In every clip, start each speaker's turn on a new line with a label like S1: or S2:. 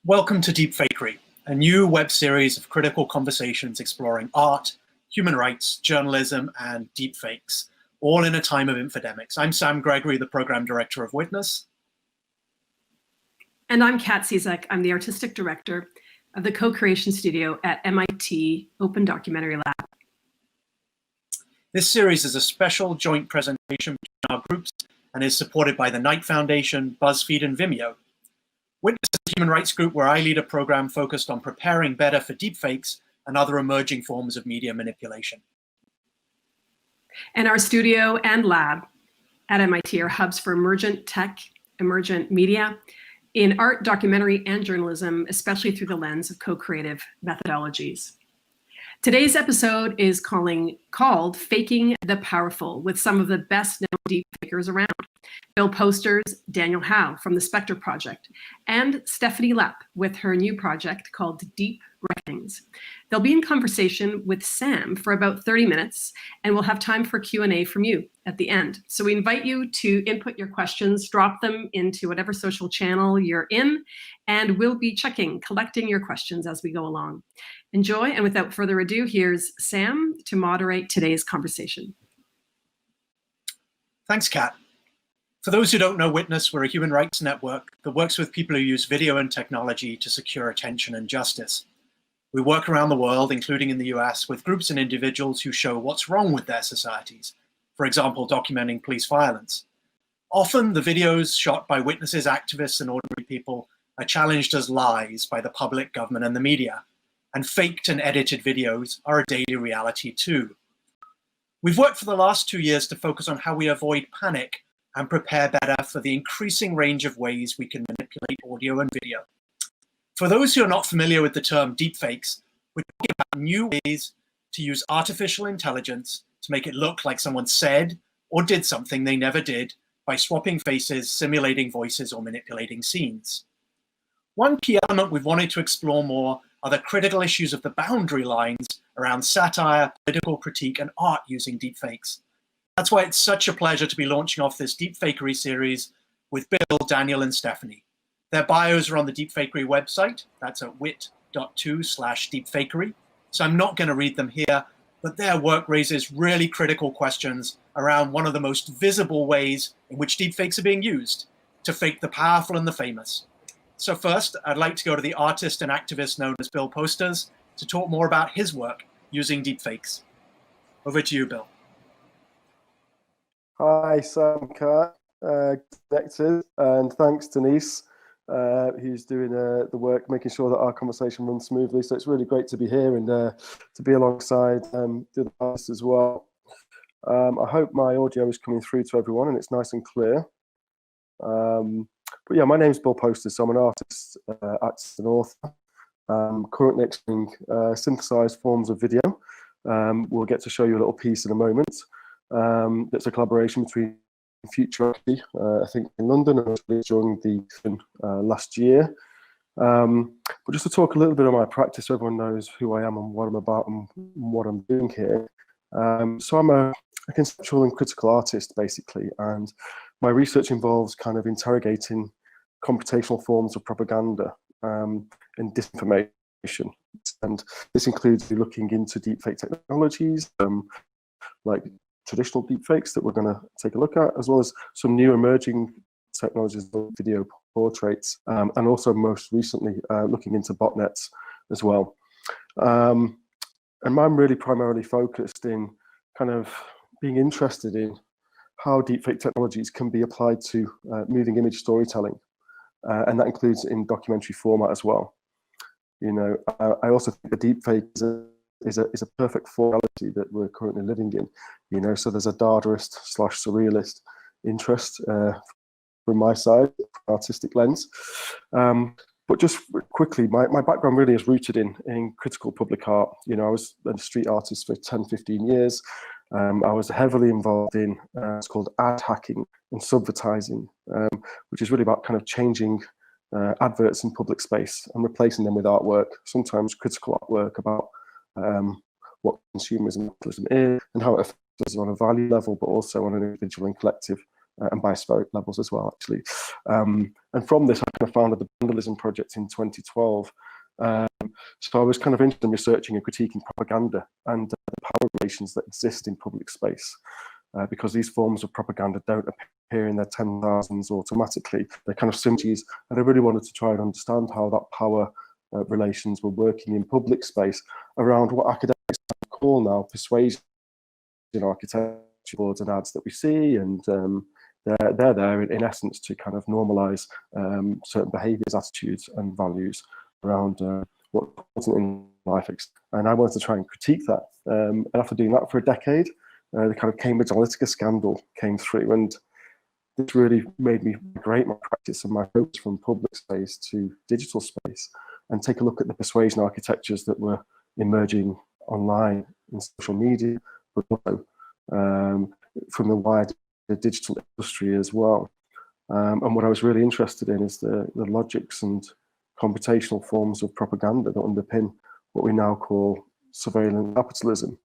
S1: Welcome to Deepfakery, a new web series of critical conversations exploring art, human rights, journalism, and deepfakes, all in a time of infodemics. I'm Sam Gregory, the program director of Witness.
S2: And I'm Kat Cizek. I'm the artistic director of the co-creation studio at MIT Open Documentary Lab.
S1: This series is a special joint presentation between our groups and is supported by the Knight Foundation, BuzzFeed, and Vimeo. Witness is a human rights group where I lead a program focused on preparing better for deepfakes and other emerging forms of media manipulation.
S2: And our studio and lab at MIT are hubs for emergent tech, emergent media, in art, documentary, and journalism, especially through the lens of co-creative methodologies. Today's episode is called Faking the Powerful, with some of the best known deepfakers around. Bill Posters, Daniel Howe from the Spectre Project, and Stephanie Lepp with her new project called Deep Reckonings. They'll be in conversation with Sam for about 30 minutes, and we'll have time for Q&A from you at the end. So we invite you to input your questions, drop them into whatever social channel you're in, and we'll be collecting your questions as we go along. Enjoy, and without further ado, here's Sam to moderate today's conversation.
S1: Thanks, Kat. For those who don't know Witness, we're a human rights network that works with people who use video and technology to secure attention and justice. We work around the world, including in the US, with groups and individuals who show what's wrong with their societies, for example, documenting police violence. Often, the videos shot by witnesses, activists, and ordinary people are challenged as lies by the public, government, and the media, and faked and edited videos are a daily reality too. We've worked for the last 2 years to focus on how we avoid panic and prepare better for the increasing range of ways we can manipulate audio and video. For those who are not familiar with the term deepfakes, we're talking about new ways to use artificial intelligence to make it look like someone said or did something they never did by swapping faces, simulating voices, or manipulating scenes. One key element we've wanted to explore more are the critical issues of the boundary lines around satire, political critique, and art using deepfakes. That's why it's such a pleasure to be launching off this Deepfakery series with Bill, Daniel, and Stephanie. Their bios are on the Deepfakery website. That's at wit.to/deepfakery. So I'm not going to read them here, but their work raises really critical questions around one of the most visible ways in which deepfakes are being used to fake the powerful and the famous. So first, I'd like to go to the artist and activist known as Bill Posters to talk more about his work using deepfakes. Over to you, Bill.
S3: Hi, Sam, Kat, connected, and thanks, Denise, who's doing the work, making sure that our conversation runs smoothly. So it's really great to be here and to be alongside the other artists as well. I hope my audio is coming through to everyone and it's nice and clear. But yeah, my name's Bill Posters, so I'm an artist, activist, and author. Currently exploring synthesized forms of video. We'll get to show you a little piece in a moment. That's a collaboration between Futurity, I think in London, and during the last year. But just to talk a little bit of my practice so everyone knows who I am and what I'm about and what I'm doing here. So I'm a conceptual and critical artist, basically, and my research involves kind of interrogating computational forms of propaganda and disinformation. And this includes looking into deepfake technologies, like traditional deepfakes that we're going to take a look at, as well as some new emerging technologies, video portraits, and also most recently looking into botnets as well. And I'm really primarily focused in kind of being interested in how deepfake technologies can be applied to moving image storytelling, and that includes in documentary format as well. You know, I also think the deepfake is a perfect formality that we're currently living in, you know, so there's a Dadaist/surrealist interest from my side, artistic lens. But just quickly, my background really is rooted in critical public art. You know, I was a street artist for 10, 15 years. I was heavily involved in what's called ad hacking and subvertising, which is really about kind of changing adverts in public space and replacing them with artwork, sometimes critical artwork about what consumerism and capitalism is and how it affects us on a value level, but also on an individual and collective and biospheric levels as well, actually. And from this, I kind of founded the Vandalism Project in 2012. So I was kind of interested in researching and critiquing propaganda and the power relations that exist in public space, because these forms of propaganda don't appear in their 10,000s automatically. They're kind of symmetries, and I really wanted to try and understand how that power relations were working in public space around what academics call now persuasion architecture boards and ads that we see, and they're there in essence to kind of normalize certain behaviors, attitudes, and values around what's important in life. And I wanted to try and critique that. And after doing that for a decade, the kind of Cambridge Analytica scandal came through, and this really made me migrate my practice and my focus from public space to digital space and take a look at the persuasion architectures that were emerging online in social media, but also from the wider digital industry as well. And what I was really interested in is the logics and computational forms of propaganda that underpin what we now call surveillance capitalism.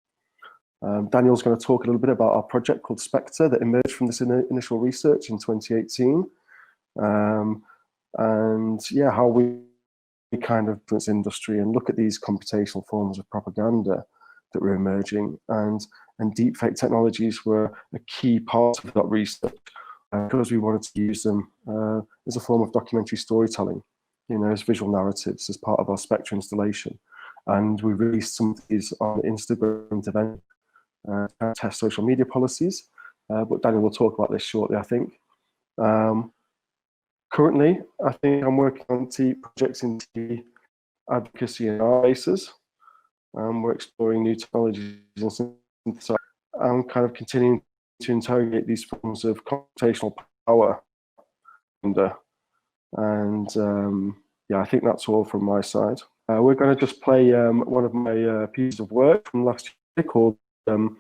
S3: Daniel's going to talk a little bit about our project called Spectre that emerged from this initial research in 2018. And yeah, how we kind of influence industry and look at these computational forms of propaganda that were emerging. And deepfake technologies were a key part of that research because we wanted to use them as a form of documentary storytelling, as visual narratives as part of our Spectre installation. And we released some of these on Instagram to test social media policies, but Daniel will talk about this shortly, I think. Currently, I think I'm working on projects in advocacy and art spaces. We're exploring new technologies and synthesize. I'm kind of continuing to interrogate these forms of computational power. And yeah, I think that's all from my side. We're going to just play one of my pieces of work from last year called and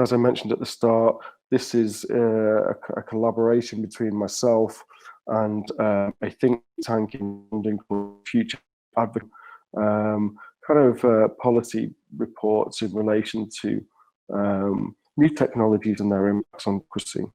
S3: as I mentioned at the start, this is a collaboration between myself and a think tank in London called Future Advocate, kind of policy reports in relation to new technologies and their impacts on democracy.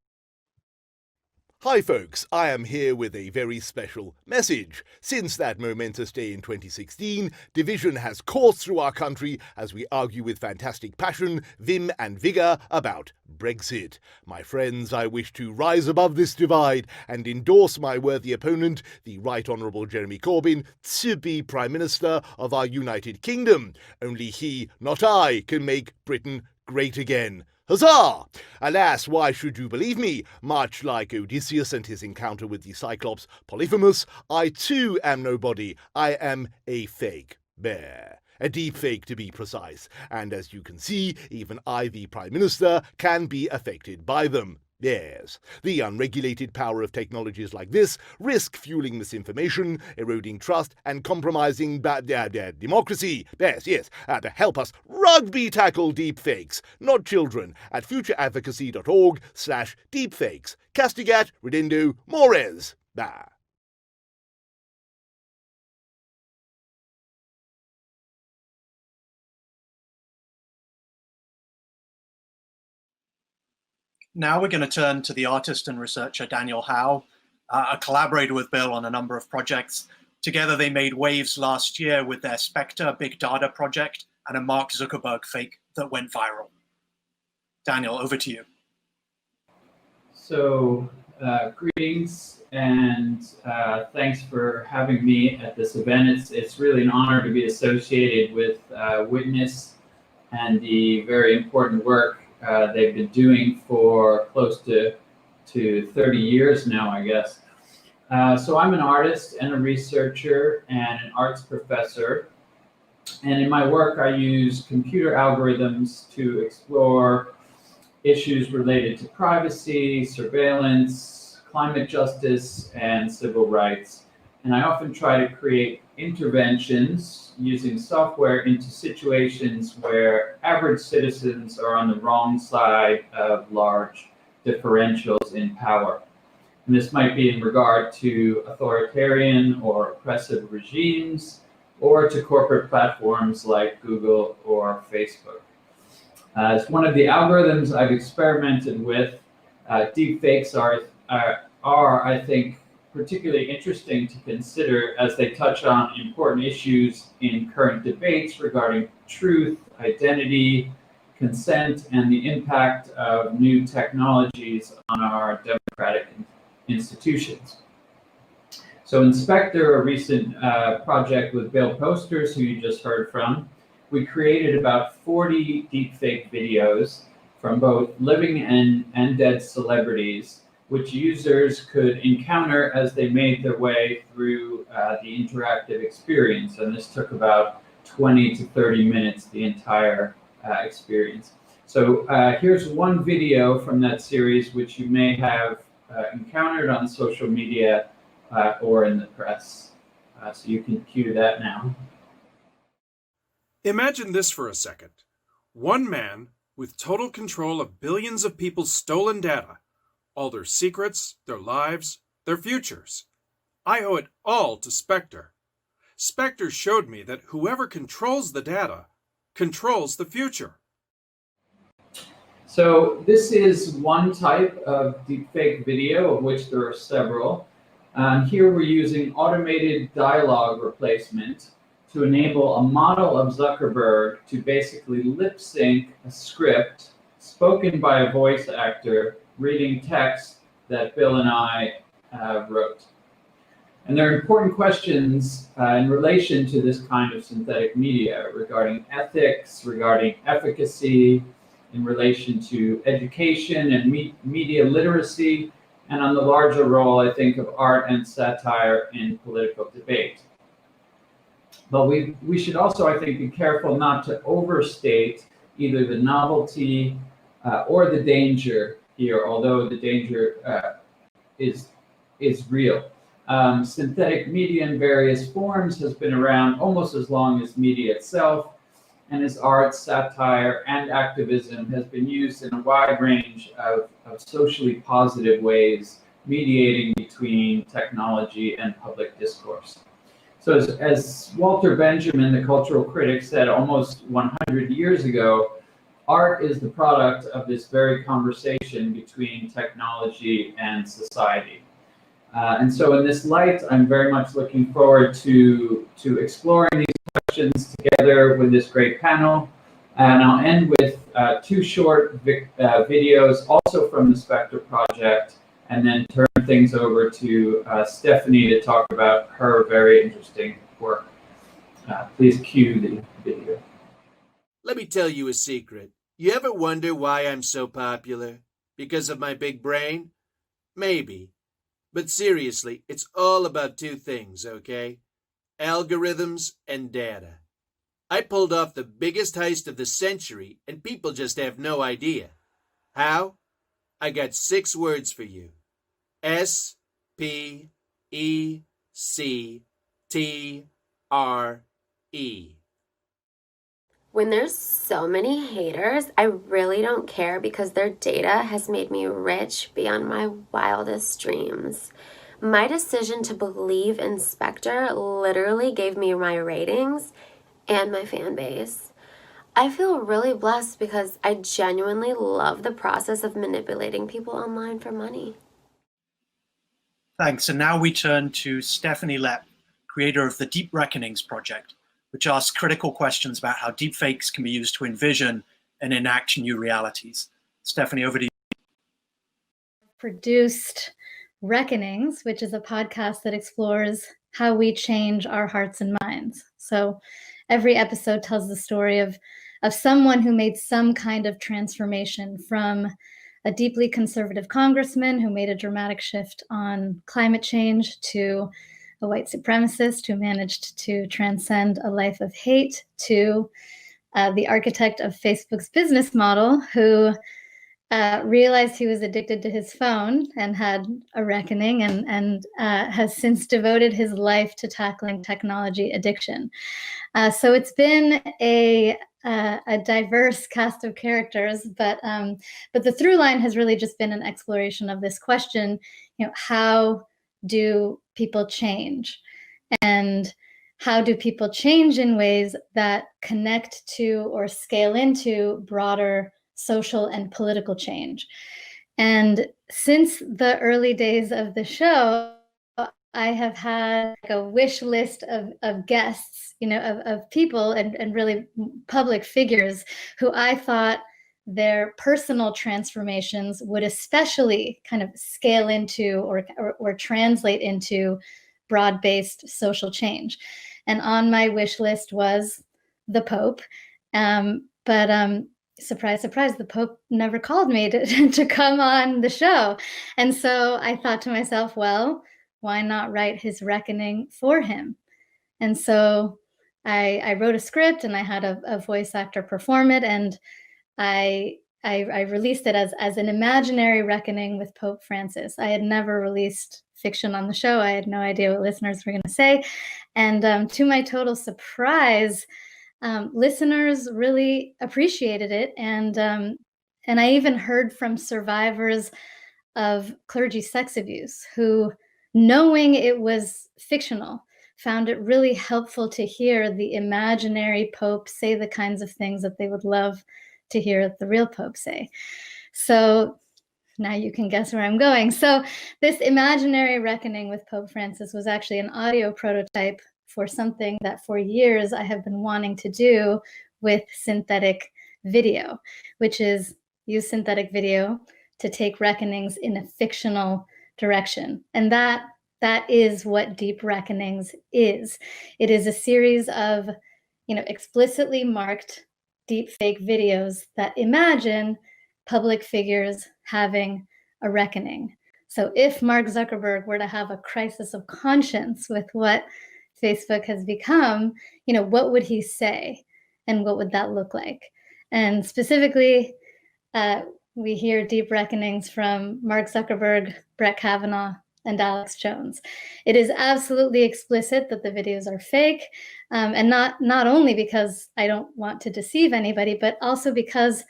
S4: Hi folks, I am here with a very special message. Since that momentous day in 2016, division has coursed through our country as we argue with fantastic passion, vim and vigour about Brexit. My friends, I wish to rise above this divide and endorse my worthy opponent, the Right Honourable Jeremy Corbyn, to be Prime Minister of our United Kingdom. Only he, not I, can make Britain great again. Huzzah! Alas, why should you believe me? Much like Odysseus and his encounter with the Cyclops Polyphemus, I too am nobody. I am a fake bear. A deep fake to be precise. And as you can see, even I, the Prime Minister, can be affected by them. Yes, the unregulated power of technologies like this risk fueling misinformation, eroding trust, and compromising democracy. Yes, to help us rugby tackle deepfakes, not children, at futureadvocacy.org/deepfakes. Castigat, Redendo, Mores.
S1: Now we're going to turn to the artist and researcher Daniel Howe, a collaborator with Bill on a number of projects. Together they made waves last year with their Spectre Big Data project and a Mark Zuckerberg fake that went viral. Daniel, over to you.
S5: So greetings and thanks for having me at this event. It's really an honor to be associated with Witness and the very important work they've been doing for close to 30 years now, I guess. So I'm an artist and a researcher and an arts professor. And in my work, I use computer algorithms to explore issues related to privacy, surveillance, climate justice, and civil rights. And I often try to create interventions using software into situations where average citizens are on the wrong side of large differentials in power. And this might be in regard to authoritarian or oppressive regimes, or to corporate platforms like Google or Facebook. As one of the algorithms I've experimented with Deepfakes are, I think, particularly interesting to consider as they touch on important issues in current debates regarding truth, identity, consent, and the impact of new technologies on our democratic institutions. So Inspector, a recent project with Bill Posters, who you just heard from, we created about 40 deepfake videos from both living and dead celebrities, which users could encounter as they made their way through the interactive experience. And this took about 20 to 30 minutes, the entire experience. So here's one video from that series, which you may have encountered on social media or in the press. So you can cue that now.
S6: Imagine this for a second. One man with total control of billions of people's stolen data, all their secrets, their lives, their futures. I owe it all to Spectre. Spectre showed me that whoever controls the data controls the future.
S5: So this is one type of deepfake video, of which there are several. Here we're using automated dialogue replacement to enable a model of Zuckerberg to basically lip sync a script spoken by a voice actor reading text that Bill and I wrote. And there are important questions in relation to this kind of synthetic media regarding ethics, regarding efficacy, in relation to education and media literacy, and on the larger role, I think, of art and satire in political debate. But we should also, I think, be careful not to overstate either the novelty or the danger here, although the danger is real. Synthetic media in various forms has been around almost as long as media itself, and as art, satire, and activism has been used in a wide range of socially positive ways, mediating between technology and public discourse. So as Walter Benjamin, the cultural critic, said almost 100 years ago, art is the product of this very conversation between technology and society. And so in this light, I'm very much looking forward to exploring these questions together with this great panel. And I'll end with two short videos, also from the Spectre project, and then turn things over to Stephanie to talk about her very interesting work. Please cue the video.
S7: Let me tell you a secret. You ever wonder why I'm so popular? Because of my big brain? Maybe. But seriously, it's all about two things, okay? Algorithms and data. I pulled off the biggest heist of the century, and people just have no idea. How? I got 6 words for you. SPECTRE.
S8: When there's so many haters, I really don't care because their data has made me rich beyond my wildest dreams. My decision to believe in Spectre literally gave me my ratings and my fan base. I feel really blessed because I genuinely love the process of manipulating people online for money.
S1: Thanks. And now we turn to Stephanie Lepp, creator of the Deep Reckonings project, which asks critical questions about how deepfakes can be used to envision and enact new realities. Stephanie, over to you.
S9: Produced Reckonings, which is a podcast that explores how we change our hearts and minds. So every episode tells the story of someone who made some kind of transformation, from a deeply conservative congressman who made a dramatic shift on climate change, to a white supremacist who managed to transcend a life of hate, to the architect of Facebook's business model who realized he was addicted to his phone and had a reckoning, and has since devoted his life to tackling technology addiction. So it's been a diverse cast of characters, but the through line has really just been an exploration of this question, how do people change? And how do people change in ways that connect to or scale into broader social and political change? And since the early days of the show, I have had like a wish list of guests, of people and really public figures who I thought their personal transformations would especially kind of scale into or translate into broad-based social change. And on my wish list was the Pope. But surprise, surprise, the Pope never called me to come on the show. And so I thought to myself, well, why not write his reckoning for him? And so I wrote a script and I had a voice actor perform it. And I released it as an imaginary reckoning with Pope Francis. I had never released fiction on the show. I had no idea what listeners were going to say. And to my total surprise, listeners really appreciated it. And I even heard from survivors of clergy sex abuse who, knowing it was fictional, found it really helpful to hear the imaginary Pope say the kinds of things that they would love to hear the real Pope say. So now you can guess where I'm going. So this imaginary reckoning with Pope Francis was actually an audio prototype for something that for years I have been wanting to do with synthetic video, which is use synthetic video to take reckonings in a fictional direction. And that is what Deep Reckonings is. It is a series of, explicitly marked deepfake videos that imagine public figures having a reckoning. So if Mark Zuckerberg were to have a crisis of conscience with what Facebook has become, what would he say? And what would that look like? And specifically, we hear deep reckonings from Mark Zuckerberg, Brett Kavanaugh, and Alex Jones. It is absolutely explicit that the videos are fake, and not only because I don't want to deceive anybody, but also because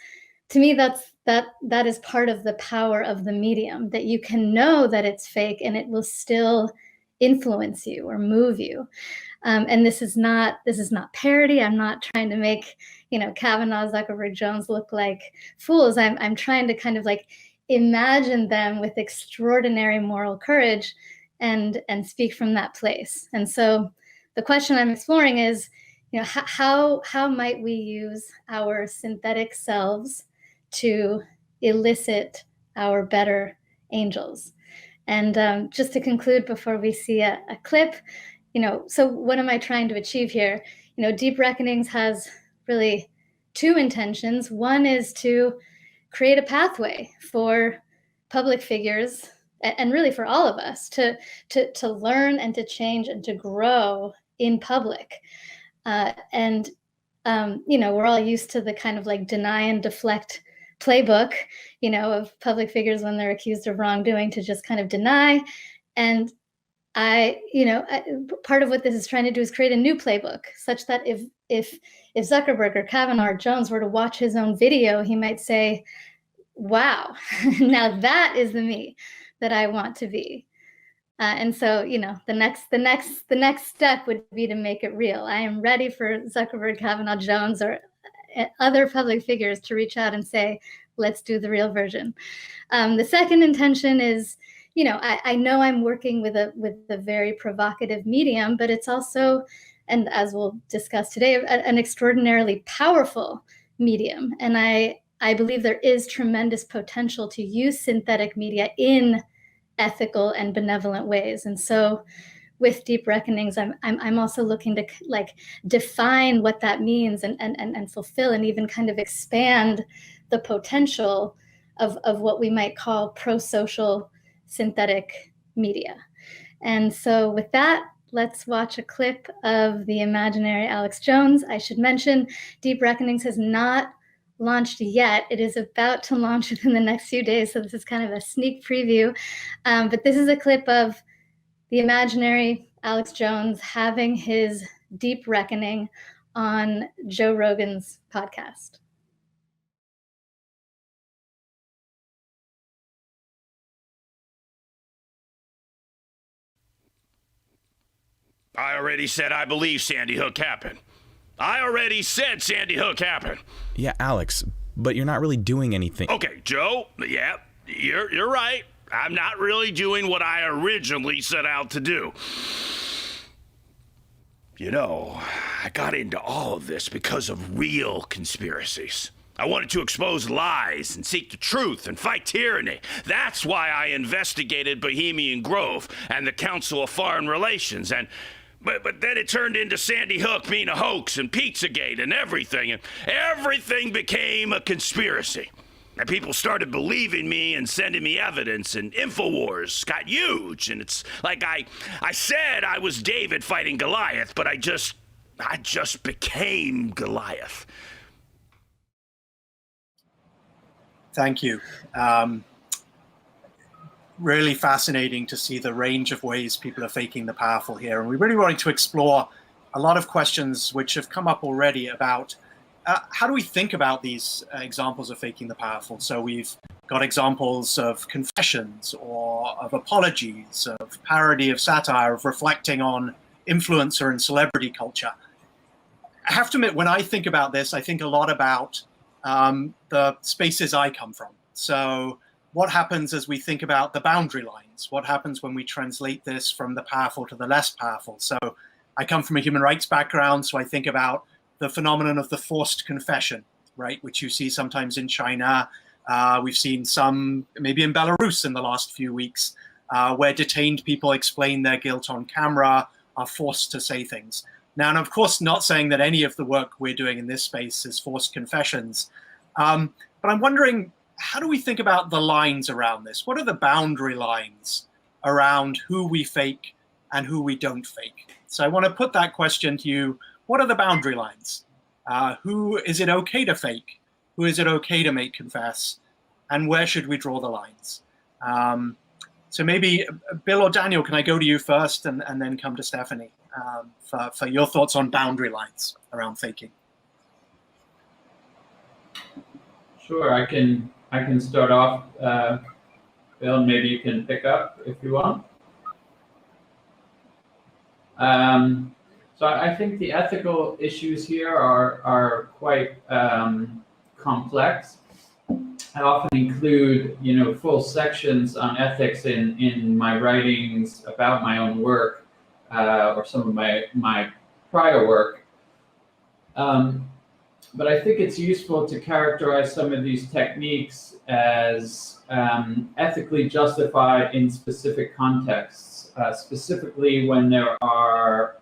S9: to me that is part of the power of the medium, that you can know that it's fake and it will still influence you or move you. And this is not parody. I'm not trying to make Kavanaugh, Zuckerberg, Jones look like fools. I'm trying to kind of like imagine them with extraordinary moral courage and speak from that place. And so the question I'm exploring is, how might we use our synthetic selves to elicit our better angels? And just to conclude before we see a clip, so what am I trying to achieve here? Deep Reckonings has really two intentions. One is to create a pathway for public figures and really for all of us to learn and to change and to grow in public. We're all used to the kind of like deny and deflect playbook, of public figures when they're accused of wrongdoing to just kind of deny. And part of what this is trying to do is create a new playbook such that if Zuckerberg or Kavanaugh or Jones were to watch his own video, he might say, wow, now that is the me that I want to be. And so, the next step would be to make it real. I am ready for Zuckerberg, Kavanaugh, Jones, or other public figures to reach out and say, let's do the real version. The second intention is, I know I'm working with a very provocative medium, but it's also, and as we'll discuss today, an extraordinarily powerful medium. And I believe there is tremendous potential to use synthetic media in ethical and benevolent ways. And so with Deep Reckonings, I'm also looking to like define what that means and fulfill and even kind of expand the potential of what we might call pro-social synthetic media. And so with that, let's watch a clip of the imaginary Alex Jones. I should mention Deep Reckonings has not launched yet. It is about to launch within the next few days. So this is kind of a sneak preview. But this is a clip of the imaginary Alex Jones having his deep reckoning on Joe Rogan's podcast.
S10: I already said I believe Sandy Hook happened. I already said Sandy Hook happened.
S11: Yeah, Alex, but you're not really doing anything.
S10: Okay, Joe, yeah, You're right. I'm not really doing what I originally set out to do. You know, I got into all of this because of real conspiracies. I wanted to expose lies and seek the truth and fight tyranny. That's why I investigated Bohemian Grove and the Council of Foreign Relations. But then it turned into Sandy Hook being a hoax and Pizzagate and everything became a conspiracy. And people started believing me and sending me evidence, and InfoWars got huge. And it's like I said I was David fighting Goliath, but I just became Goliath.
S1: Thank you. Really fascinating to see the range of ways people are faking the powerful here. And we really wanted to explore a lot of questions which have come up already about how do we think about these examples of faking the powerful? So we've got examples of confessions or of apologies, of parody, of satire, of reflecting on influencer and celebrity culture. I have to admit, when I think about this, I think a lot about the spaces I come from. So what happens as we think about the boundary lines? What happens when we translate this from the powerful to the less powerful? So I come from a human rights background, so I think about the phenomenon of the forced confession, right, which you see sometimes in China. We've seen some maybe in Belarus in the last few weeks, where detained people explain their guilt on camera, are forced to say things. Now, and of course, not saying that any of the work we're doing in this space is forced confessions, but I'm wondering, how do we think about the lines around this? What are the boundary lines around who we fake and who we don't fake? So I want to put that question to you. What are the boundary lines? Who is it okay to fake? Who is it okay to make confess? And where should we draw the lines? So maybe Bill or Daniel, can I go to you first and then come to Stephanie for your thoughts on boundary lines around faking?
S5: Sure, I can start off, Bill, and maybe you can pick up if you want. So I think the ethical issues here are quite complex. I often include, full sections on ethics in my writings about my own work or some of my prior work. But I think it's useful to characterize some of these techniques as ethically justified in specific contexts, specifically when there are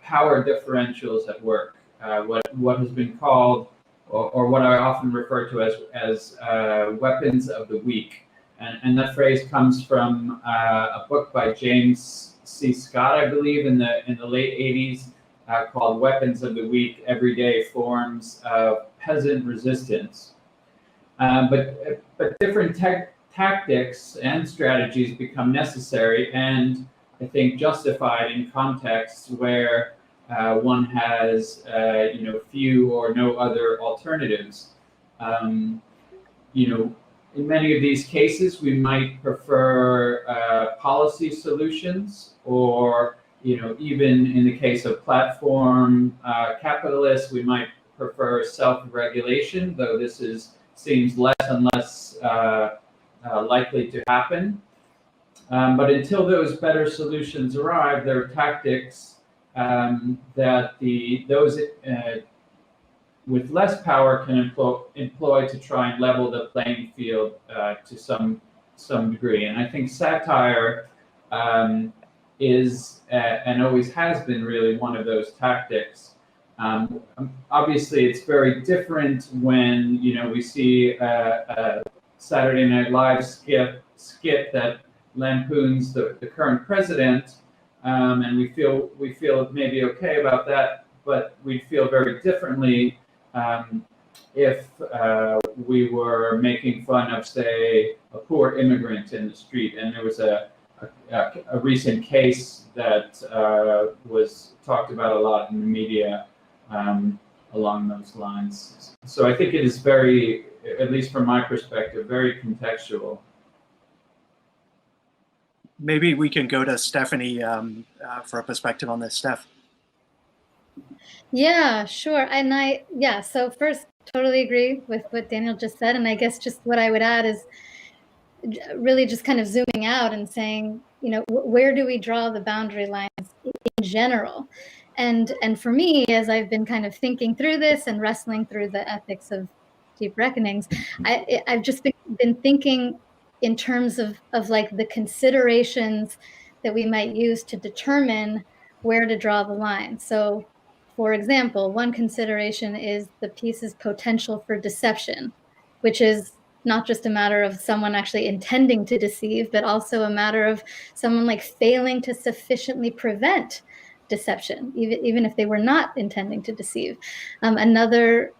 S5: power differentials at work, what has been called, or what I often refer to as weapons of the weak. And that phrase comes from a book by James C. Scott, I believe, in the late 80s, called Weapons of the Weak, Everyday Forms of Peasant Resistance. But different tactics and strategies become necessary and I think justified in contexts where one has few or no other alternatives. In many of these cases, we might prefer policy solutions, or even in the case of platform capitalists, we might prefer self-regulation, though this seems less and less likely to happen. But until those better solutions arrive, there are tactics that those with less power can employ to try and level the playing field to some degree. And I think satire is and always has been really one of those tactics. Obviously, it's very different when we see a Saturday Night Live skit that lampoons the current president, and we feel maybe okay about that, but we'd feel very differently if we were making fun of, say, a poor immigrant in the street. And there was a recent case that was talked about a lot in the media along those lines. So I think it is very, at least from my perspective, very contextual.
S1: Maybe we can go to Stephanie for a perspective on this, Steph.
S9: Yeah, sure. And so first, totally agree with what Daniel just said. And I guess just what I would add is really just kind of zooming out and saying, you know, where do we draw the boundary lines in general? And for me, as I've been kind of thinking through this and wrestling through the ethics of deep reckonings, I've just been thinking in terms of like the considerations that we might use to determine where to draw the line. So, for example, one consideration is the piece's potential for deception, which is not just a matter of someone actually intending to deceive, but also a matter of someone like failing to sufficiently prevent deception, even if they were not intending to deceive. Another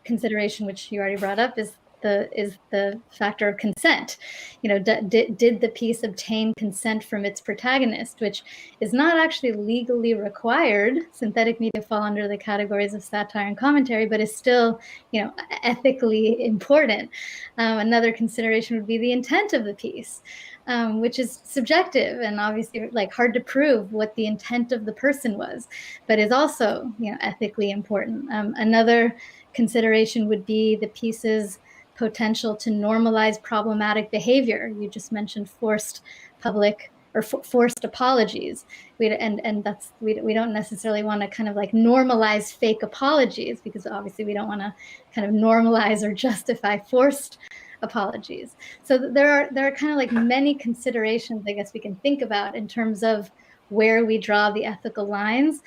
S9: consideration, which you already brought up, is the factor of consent. You know, did the piece obtain consent from its protagonist, which is not actually legally required. Synthetic media fall under the categories of satire and commentary, but is still, you know, ethically important. Another consideration would be the intent of the piece, which is subjective and obviously like hard to prove what the intent of the person was, but is also, you know, ethically important. Another consideration would be the piece's potential to normalize problematic behavior. You just mentioned forced public or forced apologies. We don't necessarily want to kind of like normalize fake apologies, because obviously we don't want to kind of normalize or justify forced apologies. So there are kind of like many considerations, I guess, we can think about in terms of where we draw the ethical lines.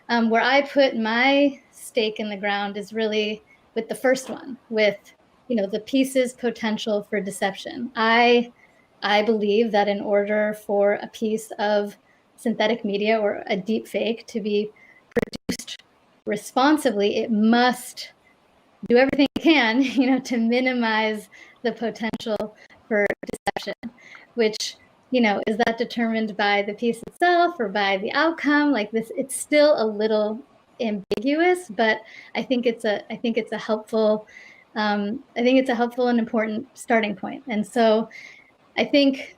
S9: Where I put my stake in the ground is really with the first one, with, you know, the piece's potential for deception. I believe that in order for a piece of synthetic media or a deep fake to be produced responsibly, it must do everything it can, you know, to minimize the potential for deception, which, you know, is that determined by the piece itself or by the outcome? Like this, it's still a little ambiguous, but I think it's a helpful and important starting point. And so I think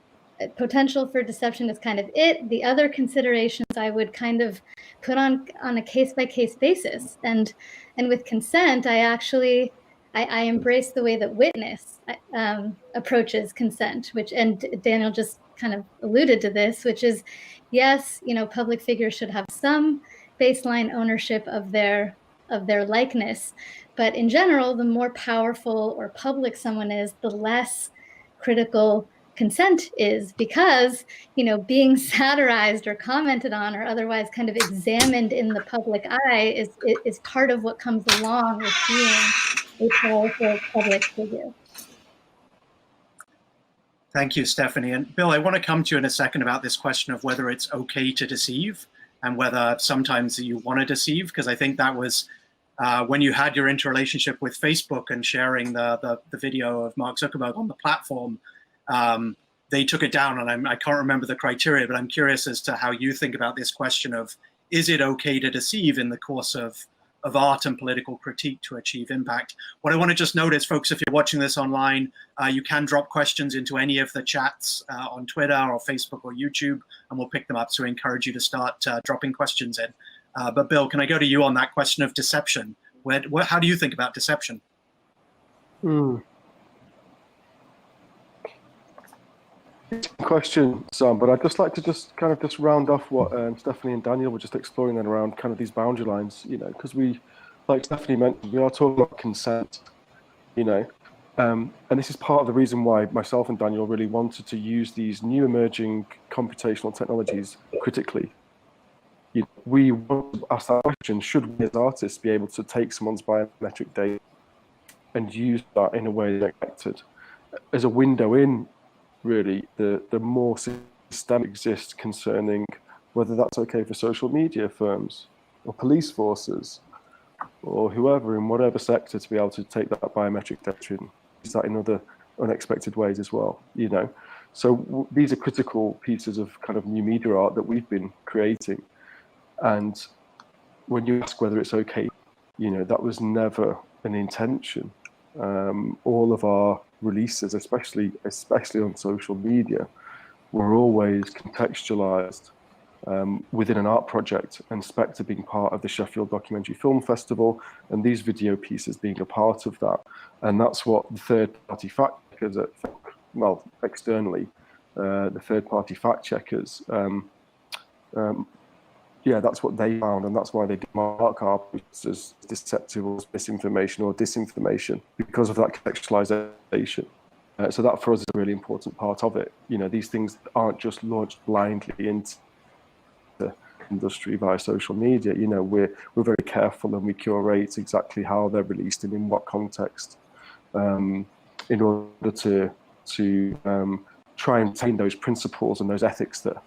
S9: potential for deception is kind of it. The other considerations I would kind of put on a case-by-case basis. And with consent, I embrace the way that Witness approaches consent, and Daniel just kind of alluded to this, which is, yes, you know, public figures should have some baseline ownership of their likeness, but in general, the more powerful or public someone is, the less critical consent is, because, you know, being satirized or commented on or otherwise kind of examined in the public eye is part of what comes along with being a powerful public figure.
S1: Thank you, Stephanie. And Bill, I want to come to you in a second about this question of whether it's okay to deceive and whether sometimes you want to deceive, because I think that was when you had your interrelationship with Facebook and sharing the video of Mark Zuckerberg on the platform, they took it down, and I can't remember the criteria, but I'm curious as to how you think about this question of, is it okay to deceive in the course of art and political critique to achieve impact? What I want to just note is, folks, if you're watching this online, you can drop questions into any of the chats on Twitter or Facebook or YouTube, and we'll pick them up. So I encourage you to start dropping questions in. But Bill, can I go to you on that question of deception? How do you think about deception?
S3: Question, Sam, but I'd just like to kind of round off what Stephanie and Daniel were just exploring then around kind of these boundary lines, you know, because we, like Stephanie mentioned, we are talking about consent, you know, and this is part of the reason why myself and Daniel really wanted to use these new emerging computational technologies critically. You know, we want to ask that question, should we as artists be able to take someone's biometric data and use that in a way that's expected as a window in, really, the more system exists concerning whether that's okay for social media firms or police forces or whoever in whatever sector to be able to take that biometric data and use that in other unexpected ways as well, you know. So these are critical pieces of kind of new media art that we've been creating. And when you ask whether it's okay, you know, that was never an intention. All of our releases, especially on social media, were always contextualized within an art project, and Spectre being part of the Sheffield Documentary Film Festival, and these video pieces being a part of that. And that's what the third-party fact checkers at externally, the third-party fact checkers, that's what they found, and that's why they demark our posts as deceptive or misinformation or disinformation, because of that contextualization. So that for us is a really important part of it. These things aren't just launched blindly into the industry via social media. We're very careful, and we curate exactly how they're released and in what context, in order to try and retain those principles and those ethics that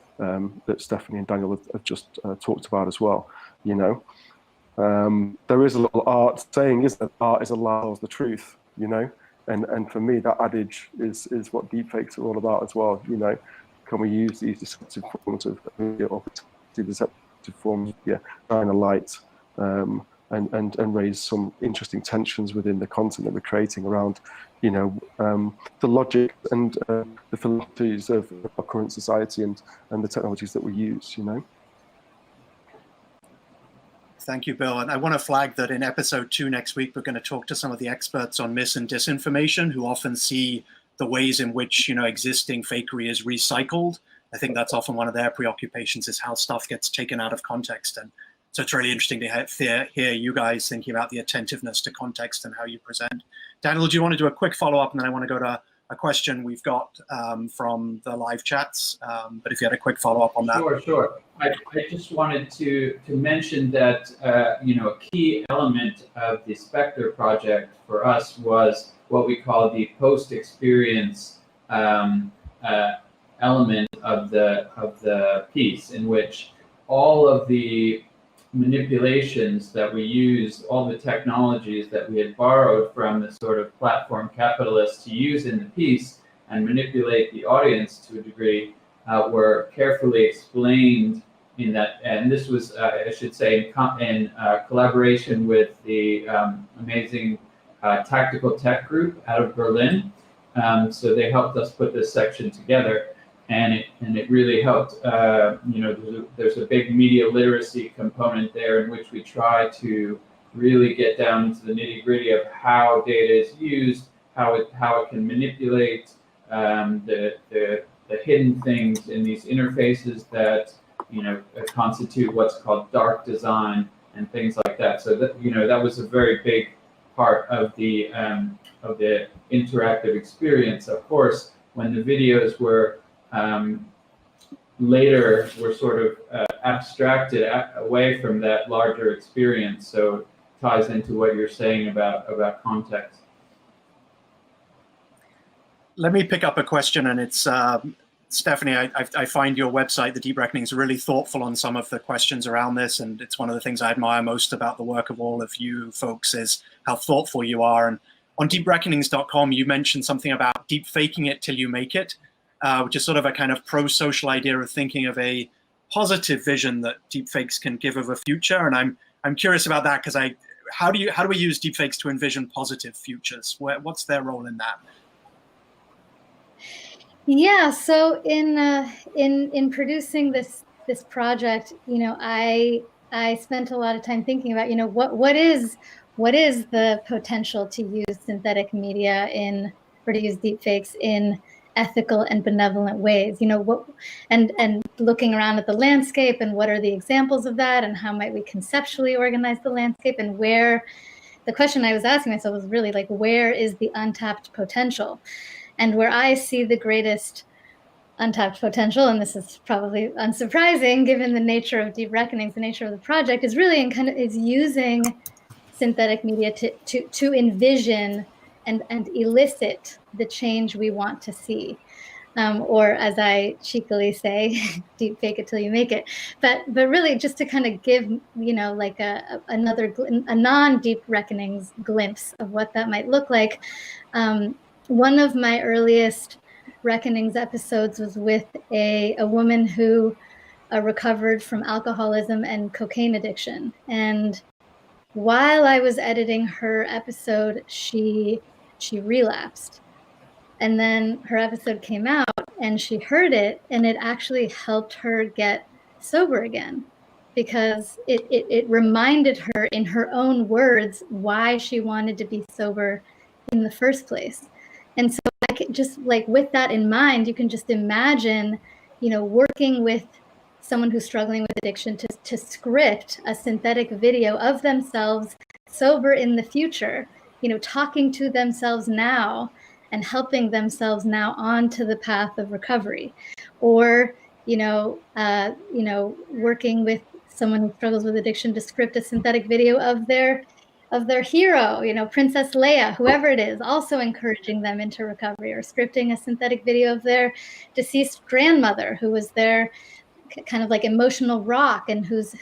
S3: Stephanie and Daniel have just talked about as well. There is a little art saying, is that art is a lie or the truth, and for me that adage is what deepfakes are all about as well. Can we use these deceptive forms of media, or deceptive forms, shine a light and raise some interesting tensions within the content that we're creating around the logic and the philosophies of our current society and the technologies that we use.
S1: Thank you, Bill. And I want to flag that in episode 2 next week, we're going to talk to some of the experts on mis and disinformation, who often see the ways in which existing fakery is recycled. I think that's often one of their preoccupations, is how stuff gets taken out of context. And so it's really interesting to hear you guys thinking about the attentiveness to context and how you present. Daniel, do you want to do a quick follow-up, and then I want to go to a question we've got from the live chats, but if you had a quick follow-up on that.
S5: Sure. I just wanted to mention that a key element of the Spectre project for us was what we call the post-experience element of the piece, in which all of the manipulations that we used, all the technologies that we had borrowed from the sort of platform capitalists to use in the piece and manipulate the audience to a degree, were carefully explained in that. And this was, I should say, in collaboration with the amazing Tactical Tech Group out of Berlin. So they helped us put this section together. And it really helped. There's a big media literacy component there, in which we try to really get down into the nitty gritty of how data is used, how it can manipulate the hidden things in these interfaces that constitute what's called dark design and things like that. So that was a very big part of the interactive experience. Of course, when the videos were later were sort of abstracted away from that larger experience, so it ties into what you're saying about context.
S1: Let me pick up a question, and it's Stephanie. I find your website, The Deep Reckoning, is really thoughtful on some of the questions around this, and it's one of the things I admire most about the work of all of you folks is how thoughtful you are. And on deepreckonings.com, you mentioned something about deep faking it till you make it. Which is sort of a kind of pro-social idea of thinking of a positive vision that deepfakes can give of a future. And I'm curious about that, because how do we use deepfakes to envision positive futures? What's their role in that?
S9: Yeah. So in producing this project, I spent a lot of time thinking about what is the potential to use synthetic media or to use deepfakes in ethical and benevolent ways, and looking around at the landscape, and what are the examples of that, and how might we conceptually organize the landscape, and where the question I was asking myself was really like, where is the untapped potential? And where I see the greatest untapped potential, and this is probably unsurprising given the nature of Deep Reckonings, the nature of the project, is really is using synthetic media to envision and elicit the change we want to see, or as I cheekily say, deep fake it till you make it. But really, just to kind of give like a non-Deep Reckonings glimpse of what that might look like. One of my earliest Reckonings episodes was with a woman who recovered from alcoholism and cocaine addiction, and while I was editing her episode, she relapsed. And then her episode came out, and she heard it, and it actually helped her get sober again, because it reminded her in her own words why she wanted to be sober in the first place. And so I can just, like, with that in mind, you can just imagine, working with someone who's struggling with addiction to script a synthetic video of themselves sober in the future, talking to themselves now and helping themselves now onto the path of recovery. Or, working with someone who struggles with addiction to script a synthetic video of their hero, Princess Leia, whoever it is, also encouraging them into recovery, or scripting a synthetic video of their deceased grandmother, who was their kind of like emotional rock, and whose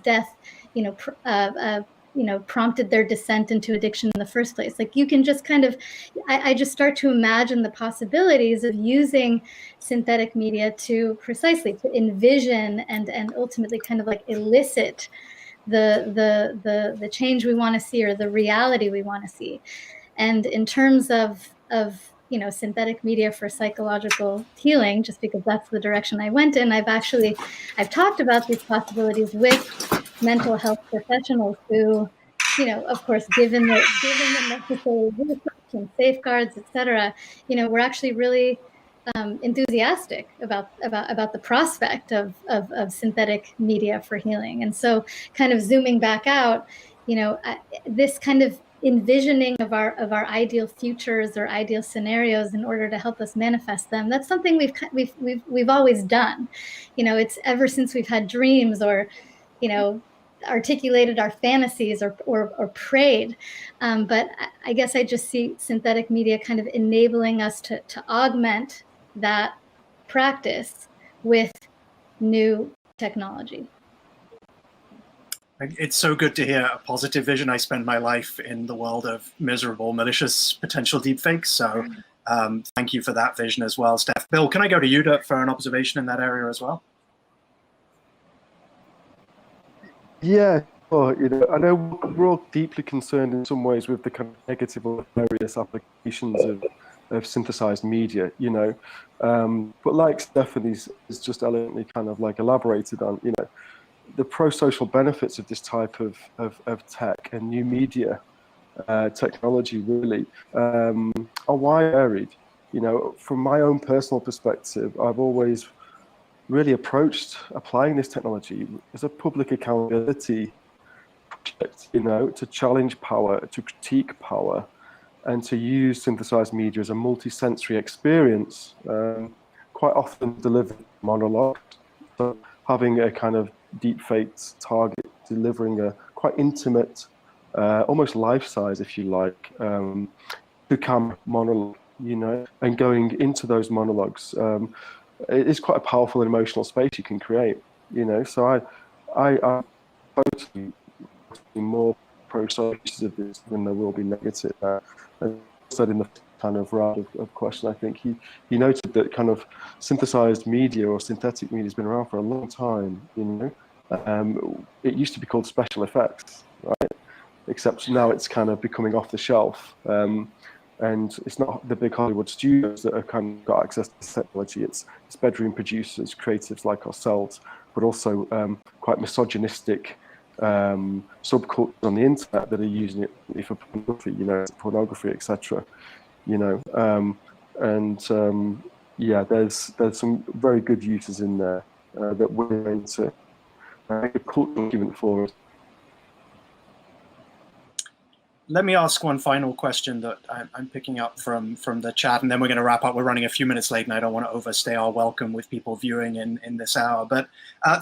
S9: death, prompted their descent into addiction in the first place. Like, you can just kind of, I just start to imagine the possibilities of using synthetic media to envision and ultimately kind of like elicit the change we want to see, or the reality we want to see. And in terms of synthetic media for psychological healing, just because that's the direction I went in, I've talked about these possibilities with mental health professionals who, of course, given the necessary research and safeguards, etc., we're actually really enthusiastic about the prospect of synthetic media for healing. And so, kind of zooming back out, this kind of envisioning of our ideal futures or ideal scenarios in order to help us manifest them, that's something we've always done. It's ever since we've had dreams, or articulated our fantasies, or prayed. But I guess I just see synthetic media kind of enabling us to augment that practice with new technology.
S1: It's so good to hear a positive vision. I spend my life in the world of miserable, malicious potential deepfakes. So thank you for that vision as well, Steph. Bill, can I go to you for an observation in that area as well?
S3: Yeah, well, I know we're all deeply concerned in some ways with the kind of negative or various applications of synthesized media, but like Stephanie's is just elegantly kind of like elaborated on, the pro-social benefits of this type of tech and new media technology really are wide varied. From my own personal perspective, I've always really approached applying this technology as a public accountability project, to challenge power, to critique power, and to use synthesized media as a multi-sensory experience, quite often delivered monologue. So having a kind of deep-faked target delivering a quite intimate, almost life-size, if you like, to-camera monologue, and going into those monologues, it is quite a powerful and emotional space you can create, So I totally more pro-social uses of this than there will be negative. And said in the kind of round of question, I think he noted that kind of synthesized media or synthetic media has been around for a long time. It used to be called special effects, right? Except now it's kind of becoming off the shelf. And it's not the big Hollywood studios that have kind of got access to this technology. It's bedroom producers, creatives like ourselves, but also quite misogynistic subcultures on the internet that are using it for pornography, etc. There's some very good uses in there that we're going to make a cultural argument for.
S1: Let me ask one final question that I'm picking up from the chat, and then we're going to wrap up. We're running a few minutes late, and I don't want to overstay our welcome with people viewing in this hour. But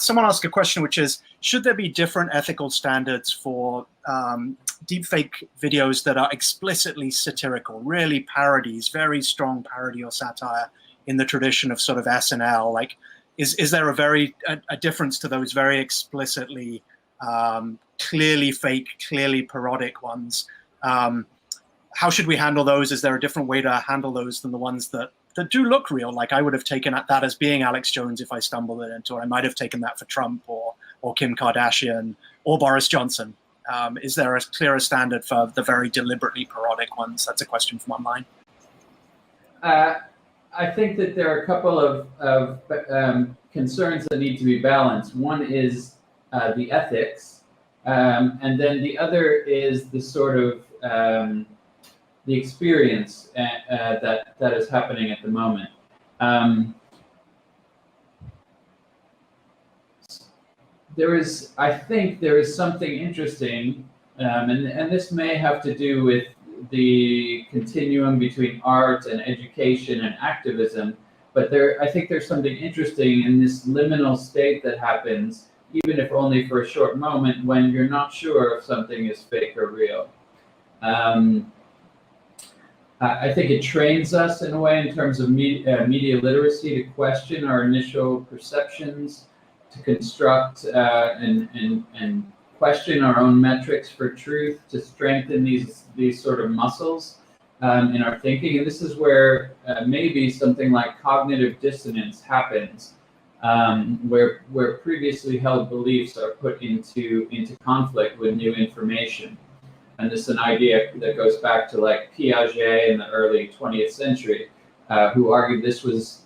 S1: someone asked a question, which is, should there be different ethical standards for deepfake videos that are explicitly satirical, really parodies, very strong parody or satire in the tradition of sort of SNL? Like, is there a difference to those very explicitly clearly fake, clearly parodic ones? How should we handle those? Is there a different way to handle those than the ones that do look real? Like, I would have taken that as being Alex Jones if I stumbled into it. I might have taken that for Trump or Kim Kardashian or Boris Johnson. Is there a clearer standard for the very deliberately parodic ones? That's a question from online.
S5: I think that there are a couple of concerns that need to be balanced. One is the ethics. And then the other is the sort of the experience that is happening at the moment. I think there is something interesting, and this may have to do with the continuum between art and education and activism, but I think there's something interesting in this liminal state that happens, even if only for a short moment, when you're not sure if something is fake or real. I think it trains us in a way in terms of media literacy to question our initial perceptions, to construct and question our own metrics for truth, to strengthen these sort of muscles in our thinking. And this is where maybe something like cognitive dissonance happens, where previously held beliefs are put into conflict with new information. And this is an idea that goes back to like Piaget in the early 20th century, who argued this was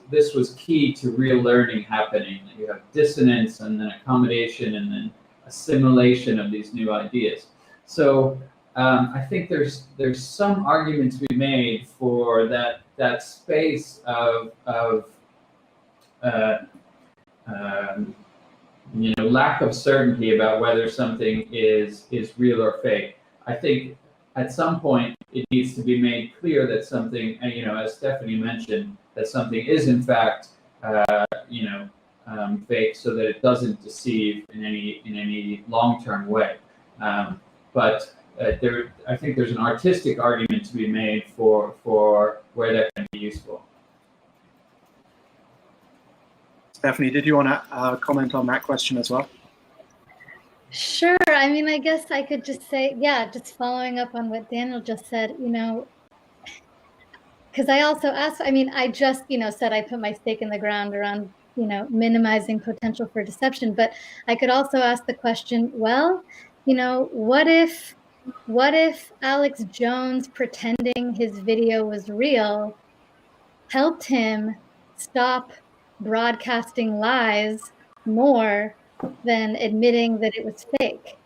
S5: key to real learning happening. That you have dissonance and then accommodation and then assimilation of these new ideas. So I think there's some argument to be made for that space of lack of certainty about whether something is real or fake. I think at some point it needs to be made clear that something, as Stephanie mentioned, that something is in fact, fake, so that it doesn't deceive in any long-term way. But I think there's an artistic argument to be made for where that can be useful.
S1: Stephanie, did you want to comment on that question as well?
S9: Sure. I mean, I guess I could just say, just following up on what Daniel just said, because I also asked, I just, said I put my stake in the ground around, minimizing potential for deception. But I could also ask the question, well, what if Alex Jones pretending his video was real helped him stop broadcasting lies more than admitting that it was fake?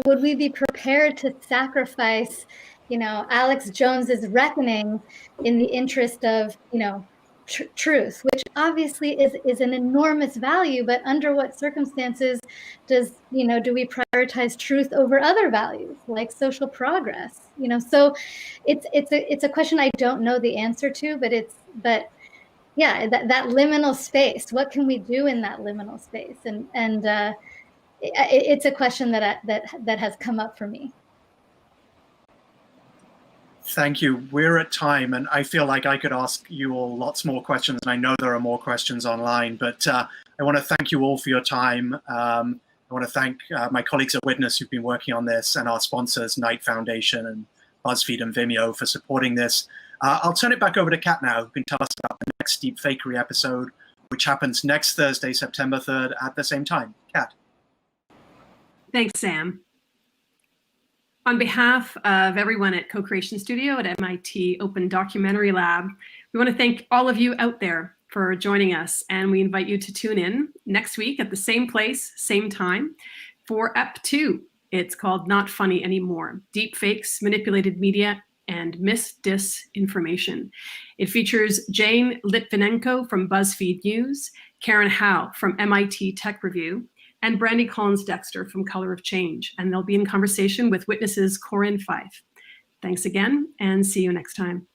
S9: Would we be prepared to sacrifice, Alex Jones's reckoning in the interest of, truth, which obviously is an enormous value, but under what circumstances do we prioritize truth over other values like social progress? So it's a question I don't know the answer to, but yeah, that liminal space, what can we do in that liminal space? And it's a question that has come up for me.
S1: Thank you. We're at time, and I feel like I could ask you all lots more questions, and I know there are more questions online, but I want to thank you all for your time. I want to thank my colleagues at Witness who've been working on this, and our sponsors, Knight Foundation and BuzzFeed and Vimeo, for supporting this. I'll turn it back over to Kat now, who can tell us about the next Deepfakery episode, which happens next Thursday, September 3rd at the same time. Kat.
S2: Thanks, Sam. On behalf of everyone at Co-Creation Studio at MIT Open Documentary Lab, we want to thank all of you out there for joining us, and we invite you to tune in next week at the same place, same time, for EP 2. It's called Not Funny Anymore: Deepfakes, Manipulated Media, and Misdisinformation. It features Jane Litvinenko from BuzzFeed News, Karen Howe from MIT Tech Review, and Brandy Collins-Dexter from Color of Change. And they'll be in conversation with Witness's Corinne Fife. Thanks again, and see you next time.